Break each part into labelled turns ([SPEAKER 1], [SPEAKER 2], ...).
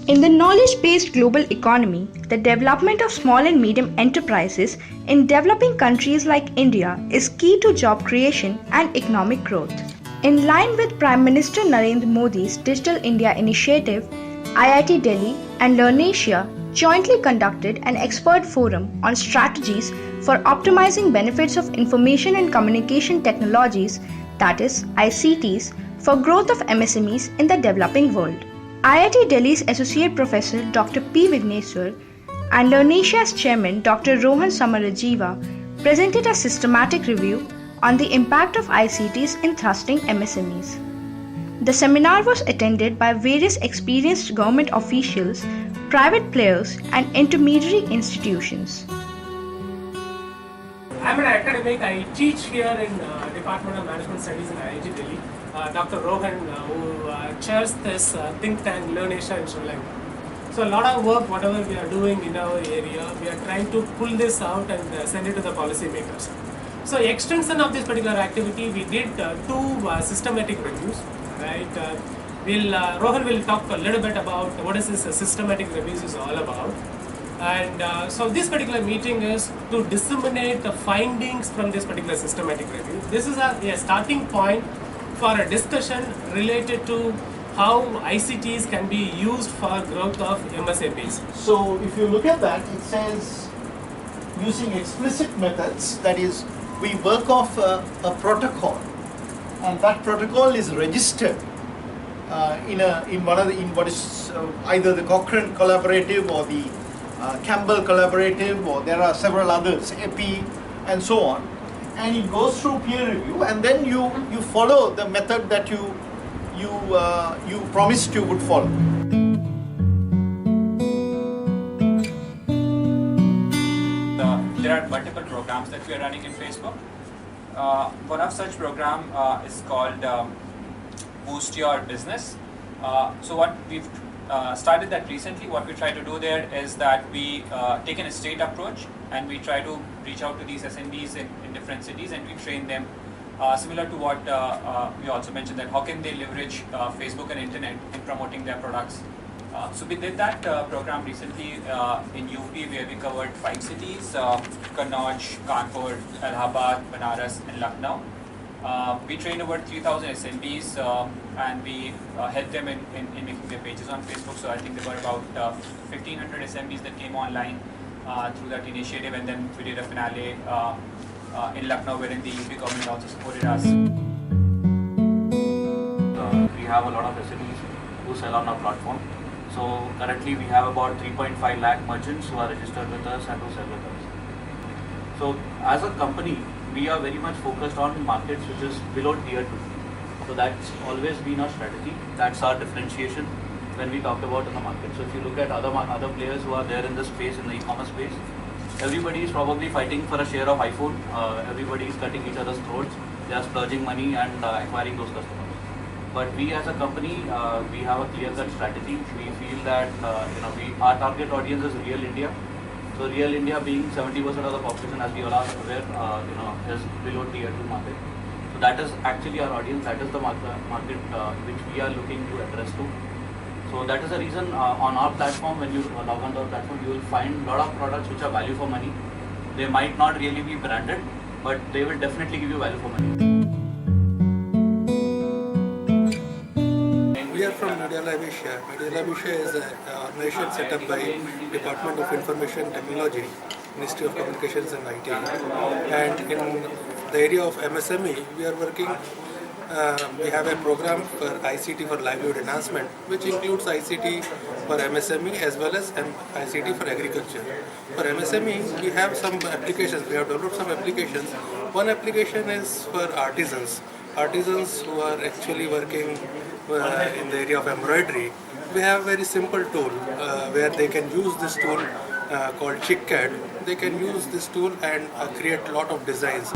[SPEAKER 1] In the knowledge-based global economy, the development of small and medium enterprises in developing countries like India is key to job creation and economic growth. In line with Prime Minister Narendra Modi's Digital India initiative, IIT-Delhi and LIRNEasia jointly conducted an expert forum on strategies for optimizing benefits of information and communication technologies, that is ICTs, for growth of MSMEs in the developing world. IIT Delhi's Associate Professor Dr. P. Vigneswar and LIRNEasia's Chairman Dr. Rohan Samarajiva presented a systematic review on the impact of ICTs in thrusting MSMEs. The seminar was attended by various experienced government officials, private players, and intermediary institutions.
[SPEAKER 2] I'm an academic. I teach here in Department of Management Studies in IIT Delhi. Dr. Rohan, who chairs this think tank LIRNEasia in Sri Lanka. So a lot of work, whatever we are doing in our area, we are trying to pull this out and send it to the policy makers. So extension of this particular activity, we did two systematic reviews. Right? Rohan will talk a little bit about what is this systematic reviews is all about. And so this particular meeting is to disseminate the findings from this particular systematic review. This is a starting point for a discussion related to how ICTs can be used for growth of MSMEs.
[SPEAKER 3] So if you look at that, it says using explicit methods, that is, we work off a protocol, and that protocol is registered in what is either the Cochrane Collaborative or the Campbell Collaborative, or there are several others, EPI and so on, and it goes through peer review, and then you follow the method that you promised you would follow.
[SPEAKER 4] There are multiple programs that we are running in Facebook. One of such program is called Boost Your Business. So what we've started that recently, what we try to do there is that we take an estate approach and we try to reach out to these SMBs in different cities and we train them similar to what we also mentioned, that how can they leverage Facebook and internet in promoting their products. So we did that program recently in UP, where we covered 5 cities, Kannauj, Kanpur, Allahabad, Banaras and Lucknow. We trained over 3,000 SMBs and we helped them in making their pages on Facebook. So I think there were about 1,500 SMBs that came online through that initiative, and then we did a finale in Lucknow wherein the UP government also supported us.
[SPEAKER 5] We have a lot of SMEs who sell on our platform. So currently we have about 3.5 lakh merchants who are registered with us and who sell with us. So as a company, we are very much focused on markets which is below tier 2. So that's always been our strategy. That's our differentiation when we talked about in the market. So if you look at other players who are there in this space, in the e-commerce space, everybody is probably fighting for a share of iPhone. Everybody is cutting each other's throats. They are splurging money and acquiring those customers. But we as a company, we have a clear-cut strategy. We feel that our target audience is real India. So real India being 70% of the population, as we all are aware, is below tier 2 market. So that is actually our audience. That is the market which we are looking to address to. So that is the reason on our platform, when you log on to our platform, you will find a lot of products which are value for money. They might not really be branded, but they will definitely give you value for money.
[SPEAKER 6] We are from IIT-Delhi. IIT-Delhi is an organization set up by Department of Information Technology, Ministry of Communications and IT. And in the area of MSME, we are working. We have a program for ICT for livelihood enhancement, which includes ICT for MSME as well as ICT for agriculture. For MSME, we have some applications. We have developed some applications. One application is for artisans who are actually working in the area of embroidery. We have a very simple tool where they can use this tool called ChickCAD. They can use this tool and create a lot of designs.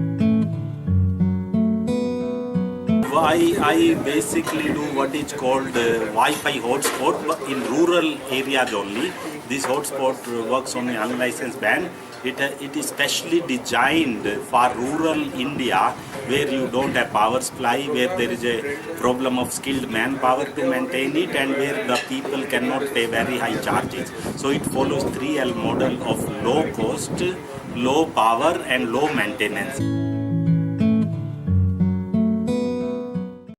[SPEAKER 7] I basically do what is called Wi-Fi hotspot, but in rural areas only. This hotspot works on an unlicensed band It is specially designed for rural India, where you don't have power supply, where there is a problem of skilled manpower to maintain it, and where the people cannot pay very high charges. So it follows 3L model of low cost, low power and low maintenance.